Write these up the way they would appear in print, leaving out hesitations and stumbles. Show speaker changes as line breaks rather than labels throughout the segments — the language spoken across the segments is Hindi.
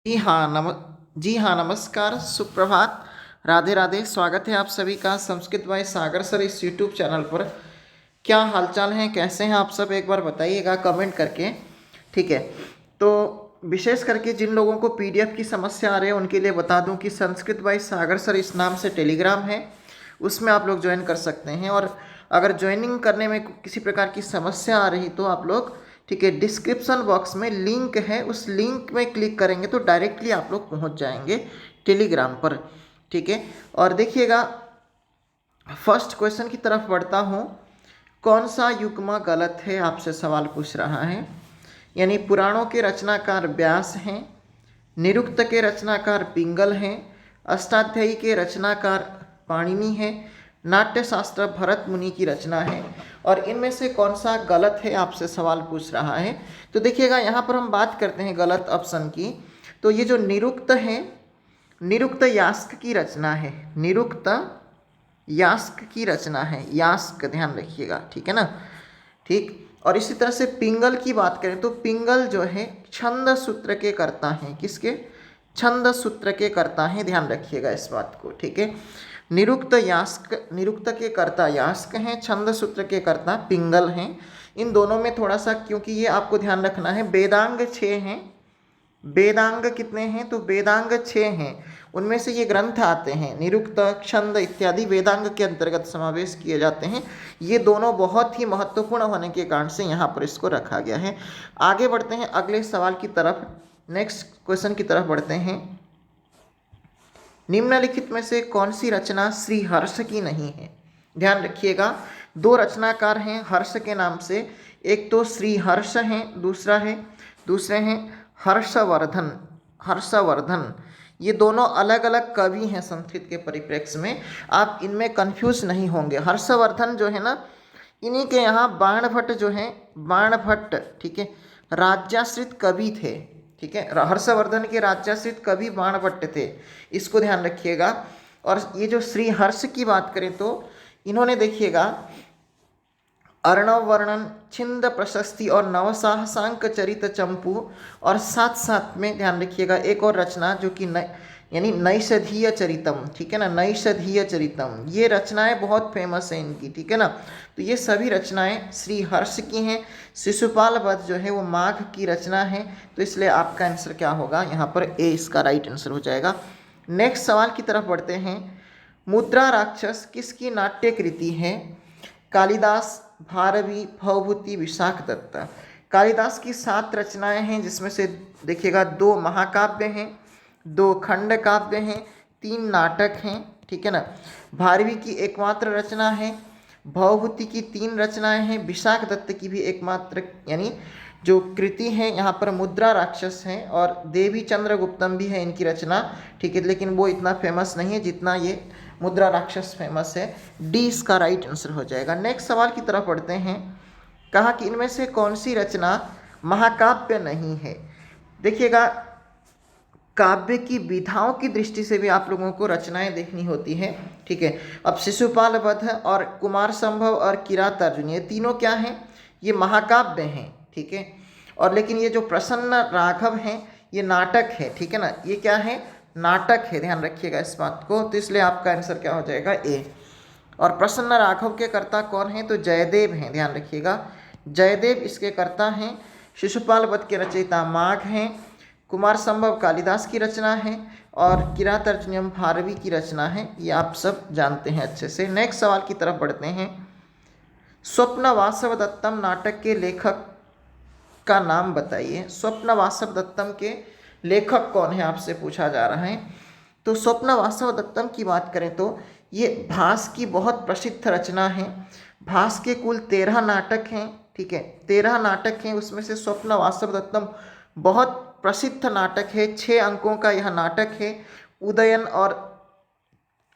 जी हाँ, नमस्कार, सुप्रभात, राधे राधे। स्वागत है आप सभी का संस्कृत बाय सागर सर इस यूट्यूब चैनल पर। क्या हालचाल हैं, कैसे हैं आप सब, एक बार बताइएगा कमेंट करके। ठीक है, तो विशेष करके जिन लोगों को पीडीएफ की समस्या आ रही है उनके लिए बता दूं कि संस्कृत बाय सागर सर इस नाम से टेलीग्राम है, उसमें आप लोग ज्वाइन कर सकते हैं। और अगर ज्वाइनिंग करने में किसी प्रकार की समस्या आ रही तो आप लोग, ठीक है, डिस्क्रिप्शन बॉक्स में लिंक है, उस लिंक में क्लिक करेंगे तो डायरेक्टली आप लोग पहुंच जाएंगे टेलीग्राम पर। ठीक है, और देखिएगा फर्स्ट क्वेश्चन की तरफ बढ़ता हूं। कौन सा युग्म गलत है, आपसे सवाल पूछ रहा है। यानी पुराणों के रचनाकार व्यास हैं, निरुक्त के रचनाकार पिंगल हैं, अष्टाध्यायी के रचनाकार पाणिनि है, नाट्यशास्त्र भरत मुनि की रचना है, और इनमें से कौन सा गलत है, आपसे सवाल पूछ रहा है। तो देखिएगा यहाँ पर हम बात करते हैं गलत ऑप्शन की। तो ये जो निरुक्त है, निरुक्त यास्क की रचना है, निरुक्त यास्क की रचना है, यास्क ध्यान रखिएगा, ठीक है ना। ठीक, और इसी तरह से पिंगल की बात करें तो पिंगल जो है छंद सूत्र के कर्ता हैं, किसके, छंद सूत्र के कर्ता हैं, ध्यान रखिएगा इस बात को। ठीक है, निरुक्त यास्क, निरुक्त के कर्ता यास्क हैं, छंद सूत्र के कर्ता पिंगल हैं। इन दोनों में थोड़ा सा, क्योंकि ये आपको ध्यान रखना है, वेदांग 6 हैं। वेदांग कितने हैं, तो वेदांग 6 हैं, उनमें से ये ग्रंथ आते हैं, निरुक्त, छंद इत्यादि वेदांग के अंतर्गत समावेश किए जाते हैं। ये दोनों बहुत ही महत्वपूर्ण होने के कारण से यहाँ पर इसको रखा गया है। आगे बढ़ते हैं अगले सवाल की तरफ, नेक्स्ट क्वेश्चन की तरफ बढ़ते हैं। निम्नलिखित में से कौन सी रचना श्री हर्ष की नहीं है। ध्यान रखिएगा, दो रचनाकार हैं हर्ष के नाम से, एक तो श्री हर्ष हैं, दूसरे हैं हर्षवर्धन, हर्षवर्धन। ये दोनों अलग अलग कवि हैं संस्कृत के परिप्रेक्ष्य में, आप इनमें कंफ्यूज नहीं होंगे। हर्षवर्धन जो है ना, इन्हीं के यहाँ बाणभट्ट जो हैं, बाणभट्ट, ठीक है, राज्याश्रित कवि थे। ठीक है, हर्षवर्धन के राज्याश्रित कवि बाणभट्ट थे, इसको ध्यान रखिएगा। और ये जो श्री हर्ष की बात करें तो इन्होंने देखिएगा अर्णव वर्णन, छिंद प्रशस्ति और नवसाहसांक चरित चंपू, और साथ साथ में ध्यान रखिएगा एक और रचना जो कि यानी नैषधीय चरितम, ठीक है ना, नैषधीय चरितम, ये रचनाएं बहुत फेमस हैं इनकी, ठीक है ना। तो ये सभी रचनाएं श्री हर्ष की हैं। शिशुपाल वध जो है वो माघ की रचना है, तो इसलिए आपका आंसर क्या होगा, यहाँ पर ए इसका राइट आंसर हो जाएगा। नेक्स्ट सवाल की तरफ बढ़ते हैं। मुद्रा राक्षस किसकी नाट्य कृति है। कालिदास, भारवी, भवभूति, विशाख दत्त। कालिदास की 7 रचनाएं हैं, जिसमें से देखिएगा 2 महाकाव्य हैं, 2 खंड काव्य हैं, 3 नाटक हैं, ठीक है ना। भारवी की एकमात्र रचना है, भवभूति की 3 रचनाएं हैं, विशाख दत्त की भी एकमात्र यानी जो कृति है यहाँ पर मुद्रा राक्षस है, और देवी चंद्रगुप्तम भी है इनकी रचना, ठीक है, लेकिन वो इतना फेमस नहीं है जितना ये मुद्रा राक्षस फेमस है। डी इसका राइट आंसर हो जाएगा। नेक्स्ट सवाल की तरफ बढ़ते हैं। कहा कि इनमें से कौन सी रचना महाकाव्य नहीं है। देखिएगा, काव्य की विधाओं की दृष्टि से भी आप लोगों को रचनाएं देखनी होती हैं, ठीक है। अब शिशुपाल वध और कुमार संभव और किरात अर्जुन, ये तीनों क्या हैं, ये महाकाव्य हैं, ठीक है। और लेकिन ये जो प्रसन्न राघव हैं ये नाटक है, ठीक है ना, ये क्या है, नाटक है, ध्यान रखिएगा इस बात को। तो इसलिए आपका आंसर क्या हो जाएगा, ए। और प्रसन्न राघव के कर्ता कौन हैं, तो जयदेव हैं, ध्यान रखिएगा, जयदेव इसके कर्ता हैं। शिशुपाल वध के रचयिता माघ हैं, कुमार संभव कालिदास की रचना है, और किरात अर्जुनम भारवी की रचना है, ये आप सब जानते हैं अच्छे से। नेक्स्ट सवाल की तरफ बढ़ते हैं। स्वप्न वासव दत्तम नाटक के लेखक का नाम बताइए। स्वप्न वासव दत्तम के लेखक कौन है, आपसे पूछा जा रहा है। तो स्वप्न वासव दत्तम की बात करें तो ये भास की बहुत प्रसिद्ध रचना है। भास के कुल 13 नाटक हैं, ठीक है, 13 नाटक हैं, उसमें से स्वप्न वासव दत्तम बहुत प्रसिद्ध नाटक है। 6 अंकों का यह नाटक है। उदयन और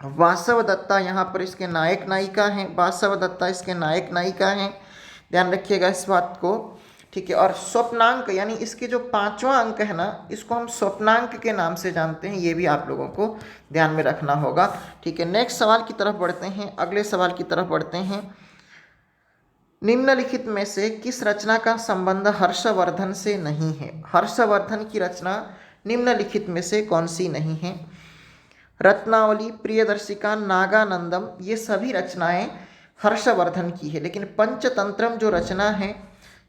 वासव दत्ता यहाँ पर इसके नायक नायिका हैं, वासव दत्ता इसके नायक नायिका हैं, ध्यान रखिएगा इस बात को, ठीक है। और स्वप्नांक यानी इसके जो 5वां अंक है ना, इसको हम स्वप्नांक के नाम से जानते हैं, ये भी आप लोगों को ध्यान में रखना होगा, ठीक है। नेक्स्ट सवाल की तरफ बढ़ते हैं, अगले सवाल की तरफ बढ़ते हैं। निम्नलिखित में से किस रचना का संबंध हर्षवर्धन से नहीं है। हर्षवर्धन की रचना निम्नलिखित में से कौन सी नहीं है? रत्नावली, प्रियदर्शिका, नागानंदम ये सभी रचनाएं हर्षवर्धन की है, लेकिन पंचतंत्रम जो रचना है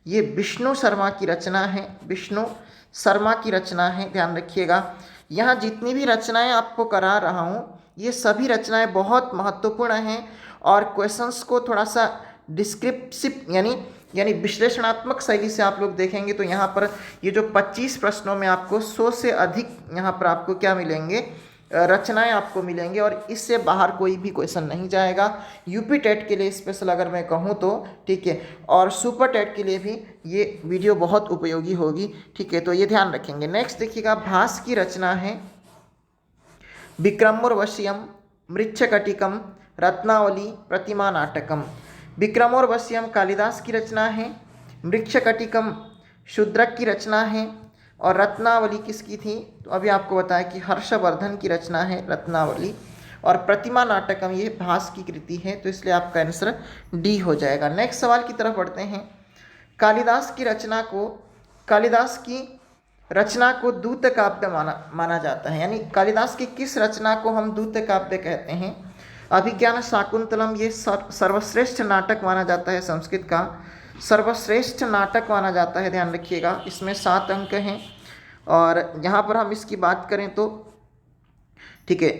ये विष्णु शर्मा की रचना है, विष्णु शर्मा की रचना है, ध्यान रखिएगा। यहाँ जितनी भी रचनाएं आपको करा रहा हूँ ये सभी रचनाएं बहुत महत्वपूर्ण हैं और क्वेश्चंस को थोड़ा सा डिस्क्रिप्टिव यानी विश्लेषणात्मक शैली से आप लोग देखेंगे तो यहाँ पर ये जो 25 प्रश्नों में आपको 100 से अधिक यहाँ पर आपको क्या मिलेंगे, रचनाएं आपको मिलेंगे और इससे बाहर कोई भी क्वेश्चन नहीं जाएगा। यूपी टेट के लिए स्पेशल अगर मैं कहूँ तो ठीक है, और सुपर टेट के लिए भी ये वीडियो बहुत उपयोगी होगी, ठीक है, तो ये ध्यान रखेंगे। नेक्स्ट देखिएगा, भास की रचना है विक्रमोर्वशीयम, मृच्छकटिकम, रत्नावली, प्रतिमा नाटकम। विक्रमोर्वशीयम कालिदास की रचना है, मृच्छकटिकम शूद्रक की रचना है और रत्नावली किसकी थी? तो अभी आपको बताया कि हर्षवर्धन की रचना है रत्नावली, और प्रतिमा नाटकम ये भास की कृति है, तो इसलिए आपका आंसर डी हो जाएगा। नेक्स्ट सवाल की तरफ बढ़ते हैं। कालिदास की रचना को दूत काव्य माना जाता है, यानी कालिदास की किस रचना को हम दूत काव्य कहते हैं? अभिज्ञान शाकुंतलम ये सर्वश्रेष्ठ नाटक माना जाता है, संस्कृत का सर्वश्रेष्ठ नाटक माना जाता है, ध्यान रखिएगा। इसमें 7 अंक हैं और यहाँ पर हम इसकी बात करें तो ठीक है,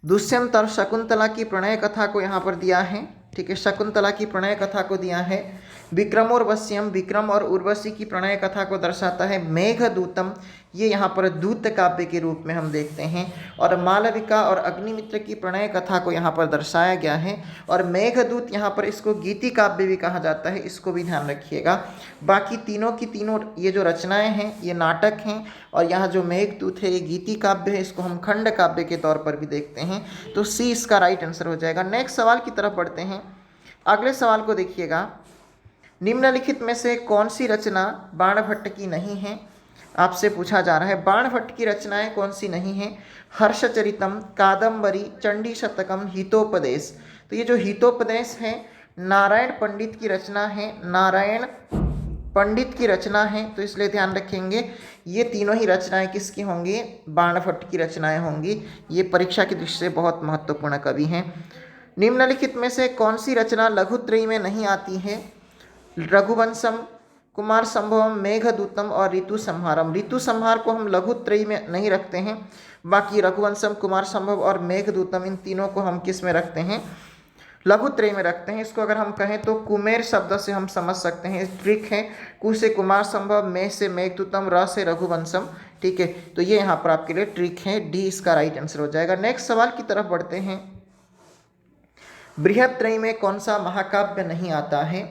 दुष्यंत और शकुंतला की प्रणय कथा को यहाँ पर दिया है, ठीक है, शकुंतला की प्रणय कथा को दिया है। विक्रमोर्वशीयम विक्रम और उर्वशी की प्रणय कथा को दर्शाता है। मेघदूतम ये यहाँ पर दूत काव्य के रूप में हम देखते हैं, और मालविका और अग्निमित्र की प्रणय कथा को यहाँ पर दर्शाया गया है। और मेघदूत यहाँ पर इसको गीति काव्य भी कहा जाता है, इसको भी ध्यान रखिएगा। बाकी तीनों की तीनों ये जो रचनाएं हैं ये नाटक हैं, और यहाँ जो मेघदूत है ये गीति काव्य है, इसको हम खंड काव्य के तौर पर भी देखते हैं, तो सी इसका राइट आंसर हो जाएगा। नेक्स्ट सवाल की तरफ बढ़ते हैं। अगले सवाल को देखिएगा, निम्नलिखित में से कौन सी रचना बाणभट्ट की नहीं है? आपसे पूछा जा रहा है बाणभट्ट की रचनाएं कौन सी नहीं है? हर्षचरितम, कादंबरी, चंडी शतकम, हितोपदेश। तो ये जो हितोपदेश है नारायण पंडित की रचना है, नारायण पंडित की रचना है, तो इसलिए ध्यान रखेंगे ये तीनों ही रचनाएं किसकी होंगी? बाणभट्ट की रचनाएं होंगी। ये परीक्षा की दृष्टि से बहुत महत्वपूर्ण कवि हैं। निम्नलिखित में से कौन सी रचना लघुत्रयी में नहीं आती है? रघुवंशम, कुमार संभवम, मेघदूतम और ऋतु संहारम। ऋतु संहार को हम लघुत्रयी में नहीं रखते हैं, बाकी रघुवंशम, कुमार संभव और मेघदूतम इन तीनों को हम किस में रखते हैं? लघुत्रयी में रखते हैं। इसको अगर हम कहें तो कुमेर शब्द से हम समझ सकते हैं, ट्रिक है। कु से कुमार संभव, मे से मेघदूतम, र से रघुवंशम, ठीक है, तो ये यहाँ पर आपके लिए ट्रिक है, डी इसका राइट आंसर हो जाएगा। नेक्स्ट सवाल की तरफ बढ़ते हैं। बृहत्त्रयी में कौन सा महाकाव्य नहीं आता है?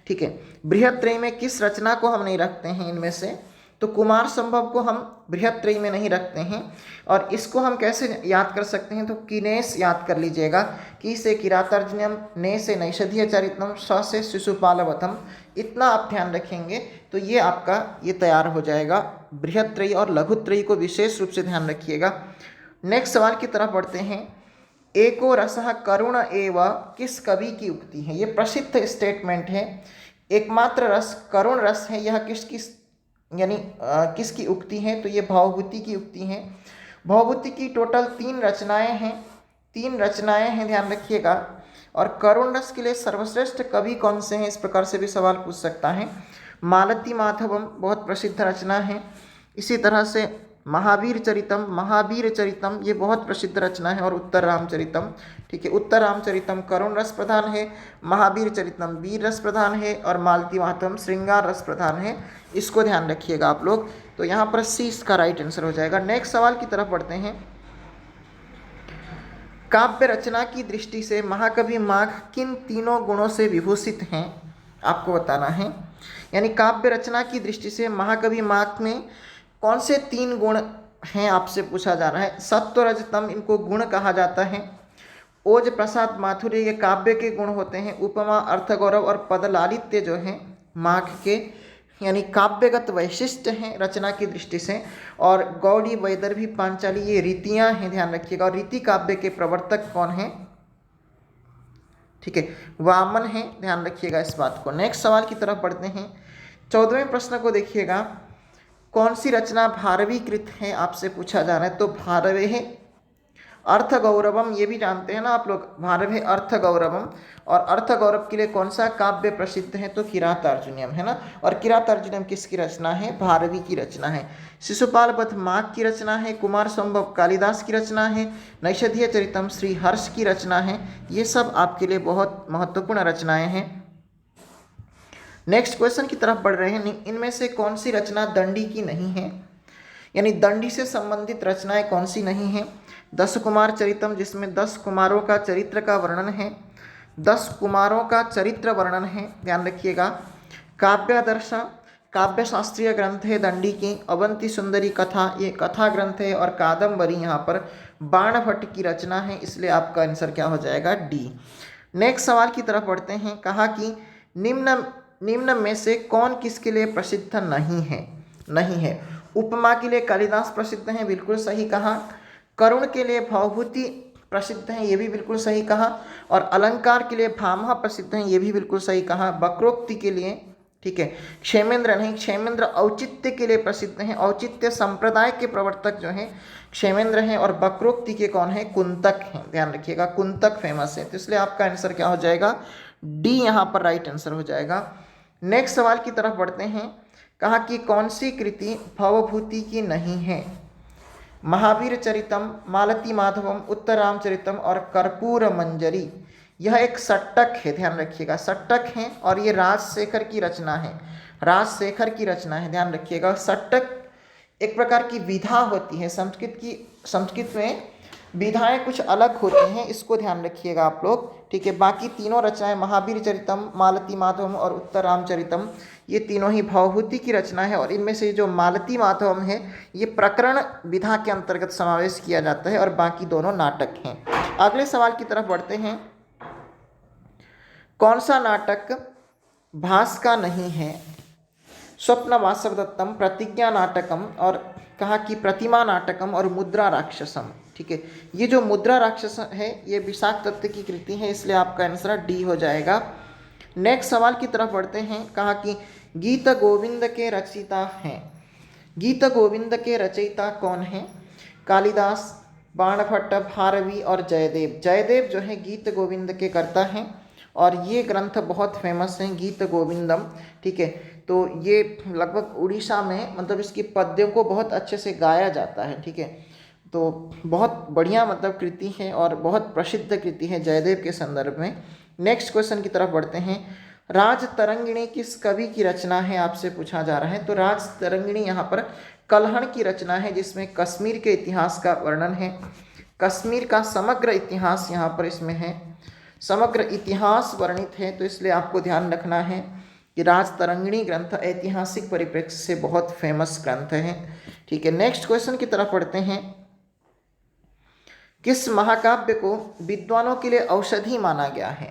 ठीक है, बृहत्त्रयी में किस रचना को हम नहीं रखते हैं इनमें से? तो कुमार संभव को हम बृहत्त्रयी में नहीं रखते हैं, और इसको हम कैसे याद कर सकते हैं? तो किनेश याद कर लीजिएगा। कि से किरातार्जुनीयम, ने से नैषधीय चरितम, स से शिशुपालवतम, इतना आप ध्यान रखेंगे तो ये आपका ये तैयार हो जाएगा। बृहत्त्रयी और लघुत्रयी को विशेष रूप से ध्यान रखिएगा। नेक्स्ट सवाल की तरफ बढ़ते हैं। एको रसः करुण एव किस कवि की उक्ति है? ये प्रसिद्ध स्टेटमेंट है। एकमात्र रस करुण रस है, यह किसकी उक्ति है? तो ये भवभूति की उक्ति है। भवभूति की टोटल 3 रचनाएं हैं, 3 रचनाएं हैं, ध्यान रखिएगा। और करुण रस के लिए सर्वश्रेष्ठ कवि कौन से हैं, इस प्रकार से भी सवाल पूछ सकता है। मालती माधवम बहुत प्रसिद्ध रचना है। इसी तरह से महावीर चरितम ये बहुत प्रसिद्ध रचना है, और उत्तर रामचरितम, ठीक है, उत्तर रामचरितम करुण रस प्रधान है, महावीर चरितम वीर रस प्रधान है, और मालती माधवम श्रृंगार रस प्रधान है। इसको ध्यान रखिएगा आप लोग, तो यहाँ पर सी इसका राइट आंसर हो जाएगा। नेक्स्ट सवाल की तरफ बढ़ते हैं। काव्य रचना की दृष्टि से महाकवि माघ किन तीनों गुणों से विभूषित हैं? आपको बताना है। यानी काव्य रचना की दृष्टि से महाकवि माघ में कौन से 3 गुण हैं, आपसे पूछा जा रहा है। सत्व रजतम इनको गुण कहा जाता है। ओज प्रसाद माधुर्य ये काव्य के गुण होते हैं। उपमा, अर्थ गौरव और पदलालित्य जो हैं माघ के यानी काव्यगत वैशिष्ट्य हैं रचना की दृष्टि से। और गौड़ी, वैदर्भी, पांचाली ये रीतियाँ हैं, ध्यान रखिएगा। और रीति काव्य के प्रवर्तक कौन हैं? ठीक है, वामन हैं, ध्यान रखिएगा इस बात को। नेक्स्ट सवाल की तरफ बढ़ते हैं। 14वें प्रश्न को देखिएगा। कौन सी रचना भारवीकृत है आपसे पूछा जा रहा है, तो भारवे है अर्थ गौरवम, ये भी जानते हैं ना आप लोग, भारवे अर्थ गौरवम। और अर्थ गौरव के लिए कौन सा काव्य प्रसिद्ध है, तो किरातार्जुनीयम है ना। और किरातार्जुनीयम किसकी रचना है, भारवी की रचना है। शिशुपाल वध माघ की रचना है, कुमार संभव कालिदास की रचना है, नैषधीय चरितम श्री हर्ष की रचना है। ये सब आपके लिए बहुत महत्वपूर्ण रचनाएं हैं। नेक्स्ट क्वेश्चन की तरफ बढ़ रहे हैं। इनमें से कौन सी रचना दंडी की नहीं है, यानी दंडी से संबंधित रचनाएं कौन सी नहीं है। 10 कुमार चरितम, जिसमें 10 कुमारों का चरित्र का वर्णन है, 10 कुमारों का चरित्र वर्णन है, ध्यान रखिएगा। काव्यादर्श काव्य शास्त्रीय ग्रंथ है दंडी की। अवंती सुंदरी कथा, ये कथा ग्रंथ है। और कादम्बरी यहाँ पर बाणभट्ट की रचना है, इसलिए आपका आंसर क्या हो जाएगा, डी। नेक्स्ट सवाल की तरफ बढ़ते हैं। कहा कि निम्न में से कौन किसके लिए प्रसिद्ध नहीं है। उपमा के लिए कालिदास प्रसिद्ध हैं, बिल्कुल सही कहा। करुण के लिए भवभूति प्रसिद्ध हैं, ये भी बिल्कुल सही कहा। और अलंकार के लिए भामह प्रसिद्ध हैं, ये भी बिल्कुल सही कहा। वक्रोक्ति के लिए, ठीक है, क्षेमेंद्र नहीं, क्षेमेंद्र औचित्य के लिए प्रसिद्ध हैं। औचित्य संप्रदाय के प्रवर्तक जो हैं क्षेमेंद्र हैं। और वक्रोक्ति के कौन है, कुंतक हैं, ध्यान रखिएगा, कुंतक फेमस है। तो इसलिए आपका आंसर क्या हो जाएगा, डी यहाँ पर राइट आंसर हो जाएगा। नेक्स्ट सवाल की तरफ बढ़ते हैं। कहा कि कौन सी कृति भवभूति की नहीं है। महावीर चरितम, मालती माधवम, उत्तरामचरितम और कर्पूर मंजरी। यह एक सट्टक है, ध्यान रखिएगा, सट्टक है। और ये राजशेखर की रचना है, राजशेखर की रचना है, ध्यान रखिएगा। सट्टक एक प्रकार की विधा होती है, संस्कृत में विधाएं कुछ अलग होती हैं, इसको ध्यान रखिएगा आप लोग, ठीक है। बाकी तीनों रचनाएं महावीर चरितम, मालती माधवम और उत्तरामचरितम, ये तीनों ही भवभूति की रचना है। और इनमें से जो मालती माधवम है ये प्रकरण विधा के अंतर्गत समावेश किया जाता है, और बाकी दोनों नाटक हैं। अगले सवाल की तरफ बढ़ते हैं। कौन सा नाटक भास का नहीं है। स्वप्न वासवदत्तम, प्रतिज्ञा नाटकम, और कहा कि प्रतिमा नाटकम और मुद्रा राक्षसम, ठीक है। ये जो मुद्रा राक्षस है ये विशाख दत्त की कृति है, इसलिए आपका आंसर डी हो जाएगा। नेक्स्ट सवाल की तरफ बढ़ते हैं। कहा कि गीत गोविंद के रचयिता हैं। गीत गोविंद के रचयिता कौन हैं। कालिदास, बाणभट्ट, भारवी और जयदेव। जयदेव जो है गीत गोविंद के कर्ता हैं, और ये ग्रंथ बहुत फेमस हैं, गीत गोविंदम, ठीक है। तो ये लगभग उड़ीसा में, मतलब इसकी पद्यों को बहुत अच्छे से गाया जाता है, ठीक है। तो बहुत बढ़िया मतलब कृति है और बहुत प्रसिद्ध कृति है जयदेव के संदर्भ में। नेक्स्ट क्वेश्चन की तरफ बढ़ते हैं। राज तरंगिणी किस कवि की रचना है, आपसे पूछा जा रहा है। तो राज तरंगिणी यहाँ पर कल्हण की रचना है, जिसमें कश्मीर के इतिहास का वर्णन है। कश्मीर का समग्र इतिहास यहाँ पर इसमें है, समग्र इतिहास वर्णित है। तो इसलिए आपको ध्यान रखना है कि राज तरंगिणी ग्रंथ ऐतिहासिक परिप्रेक्ष्य से बहुत फेमस ग्रंथ है, ठीक है। नेक्स्ट क्वेश्चन की तरफ बढ़ते हैं। किस महाकाव्य को विद्वानों के लिए औषधि माना गया है,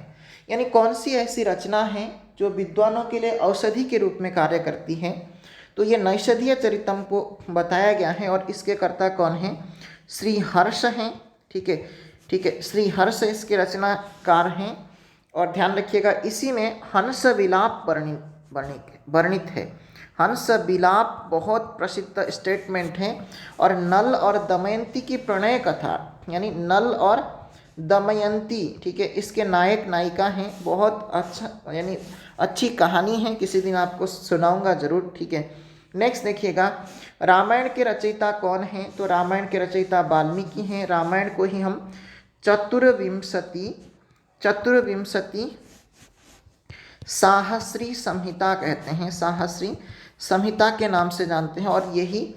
यानी कौन सी ऐसी रचना है जो विद्वानों के लिए औषधि के रूप में कार्य करती है। तो ये नैषधीय चरितम को बताया गया है, और इसके कर्ता कौन हैं, श्री हर्ष हैं, ठीक है, ठीक है, श्री हर्ष इसके रचनाकार हैं। और ध्यान रखिएगा इसी में हंस विलाप वर्णित है। हंस विलाप बहुत प्रसिद्ध स्टेटमेंट है। और नल और दमयंती की प्रणय कथा, यानी नल और दमयंती, ठीक है, इसके नायक नायिका हैं। बहुत अच्छा, यानी अच्छी कहानी है, किसी दिन आपको सुनाऊंगा जरूर, ठीक है। नेक्स्ट देखिएगा, रामायण के रचयिता कौन हैं। तो रामायण के रचयिता वाल्मीकि हैं। रामायण को ही हम चतुर्विंशति साहस्री संहिता कहते हैं, साहस्री संहिता के नाम से जानते हैं, और यही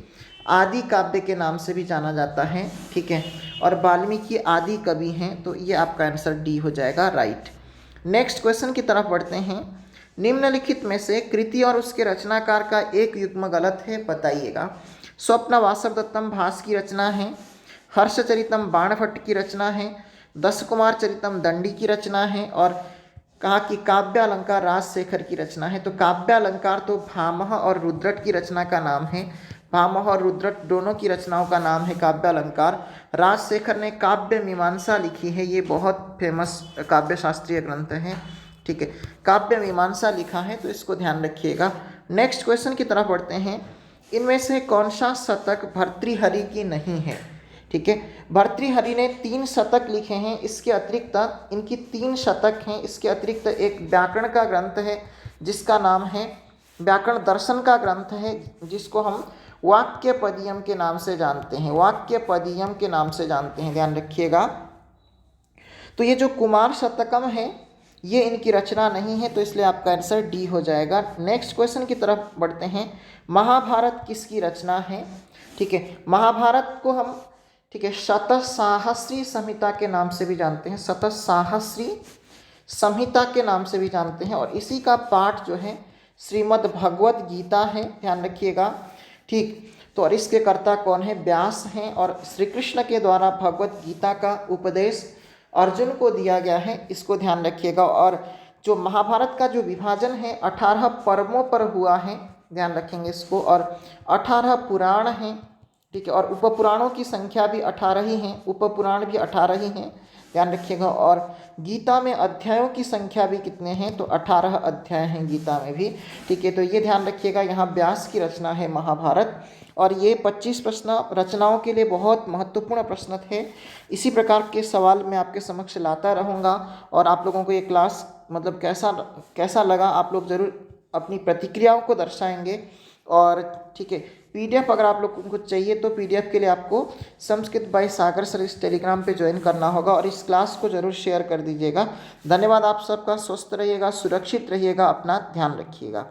आदि काव्य के नाम से भी जाना जाता है, ठीक है। और वाल्मीकि आदि कवि हैं, तो ये आपका आंसर डी हो जाएगा, राइट। नेक्स्ट क्वेश्चन की तरफ बढ़ते हैं। निम्नलिखित में से कृति और उसके रचनाकार का एक युग्म गलत है, बताइएगा। स्वप्न वासवदत्तम भास की रचना है। हर्षचरितम बाणभट्ट की रचना है। 10 कुमार चरितम दंडी की रचना है। और कहा कि काव्यालंकार राजशेखर की रचना है। तो काव्यालंकार तो भामह और रुद्रट की रचना का नाम है। भामह और रुद्रट दोनों की रचनाओं का नाम है काव्यालंकार। राजशेखर ने काव्य मीमांसा लिखी है, ये बहुत फेमस काव्य शास्त्रीय ग्रंथ है, ठीक है। काव्य मीमांसा लिखा है, तो इसको ध्यान रखिएगा। नेक्स्ट क्वेश्चन की तरफ बढ़ते हैं। इनमें से कौन सा शतक भर्तृहरि की नहीं है? ठीक है, भर्तृहरि ने 3 शतक लिखे हैं, इसके अतिरिक्त इनकी 3 शतक हैं। इसके अतिरिक्त एक व्याकरण का ग्रंथ है जिसका नाम है व्याकरण दर्शन का ग्रंथ है, जिसको हम वाक्यपदीयम के नाम से जानते हैं, वाक्यपदीयम के नाम से जानते हैं, ध्यान रखिएगा। तो ये जो कुमार शतकम है ये इनकी रचना नहीं है, तो इसलिए आपका आंसर डी हो जाएगा। नेक्स्ट क्वेश्चन की तरफ बढ़ते हैं। महाभारत किसकी रचना है? ठीक है, महाभारत को हम, ठीक है, शतसाहस्री संहिता के नाम से भी जानते हैं, शतसाहस्री संहिता के नाम से भी जानते हैं, और इसी का पाठ जो है श्रीमद् भगवत गीता है, ध्यान रखिएगा। ठीक, तो और इसके कर्ता कौन है? व्यास हैं, और श्री कृष्ण के द्वारा भगवत गीता का उपदेश अर्जुन को दिया गया है, इसको ध्यान रखिएगा। और जो महाभारत का जो विभाजन है 18 पर्वों पर हुआ है, ध्यान रखेंगे इसको, और 18 पुराण हैं, ठीक है, और उपपुराणों की संख्या भी 18 ही हैं, उपपुराण भी 18 ही हैं, ध्यान रखिएगा। और गीता में अध्यायों की संख्या भी कितने हैं? तो 18 अध्याय हैं गीता में भी, ठीक है। तो ये ध्यान रखिएगा, यहाँ व्यास की रचना है महाभारत, और ये 25 प्रश्न रचनाओं के लिए बहुत महत्वपूर्ण प्रश्न थे। इसी प्रकार के सवाल मैं आपके समक्ष लाता रहूँगा, और आप लोगों को ये क्लास मतलब कैसा लगा आप लोग ज़रूर अपनी प्रतिक्रियाओं को दर्शाएंगे। और ठीक है, पीडीएफ अगर आप लोगों को चाहिए तो पीडीएफ के लिए आपको संस्कृत बाय सागर सर इस टेलीग्राम पे ज्वाइन करना होगा, और इस क्लास को ज़रूर शेयर कर दीजिएगा। धन्यवाद आप सबका, स्वस्थ रहिएगा, सुरक्षित रहिएगा, अपना ध्यान रखिएगा।